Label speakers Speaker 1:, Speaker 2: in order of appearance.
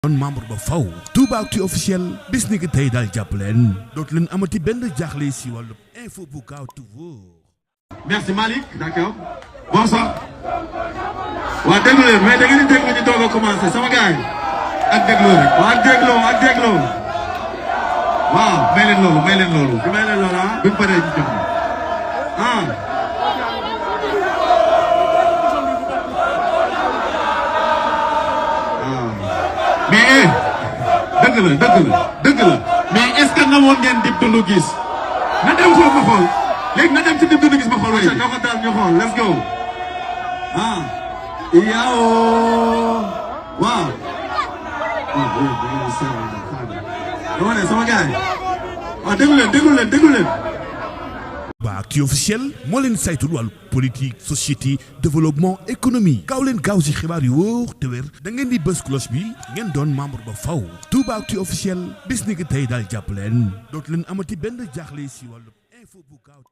Speaker 1: doon membre ba faw Toubactu officiel bis ni ki tey daal jàpp leen dootu leen amati benn jaaxle si wàllu info bu gaaw te wóor.
Speaker 2: Merci Malick, d'accord. Bonsoir. waa déglu leen mais da ngeen di déglu ñu doog a commencé sama gars yi ak dégloo rek waa ak dégloo waaw may leen loolu bi may leen loolu ah bi mu paree ñu jox ah. mais dëgg la mais est-ce que namoon ngeen Dip Doundou Guiss na dem foofu ma xool léegi na dem ci Dip Doundou Guiss ma xool waaye ñoo ko daal ñu xool let's go ah yaaw waaw dama ne sama gars yi waaw déglu leen
Speaker 1: Toubactu officiel moo leen saytul wàllu politique société développement économie gaaw leen gaaw si xibaar yu wóor te wér da ngeen di bës cloche bi ngeen doon membre ba faw Toubactu officiel bis ni ki tey daal jàpp leen dootu leen amati benn jaaxle si wàllu info bu gaaw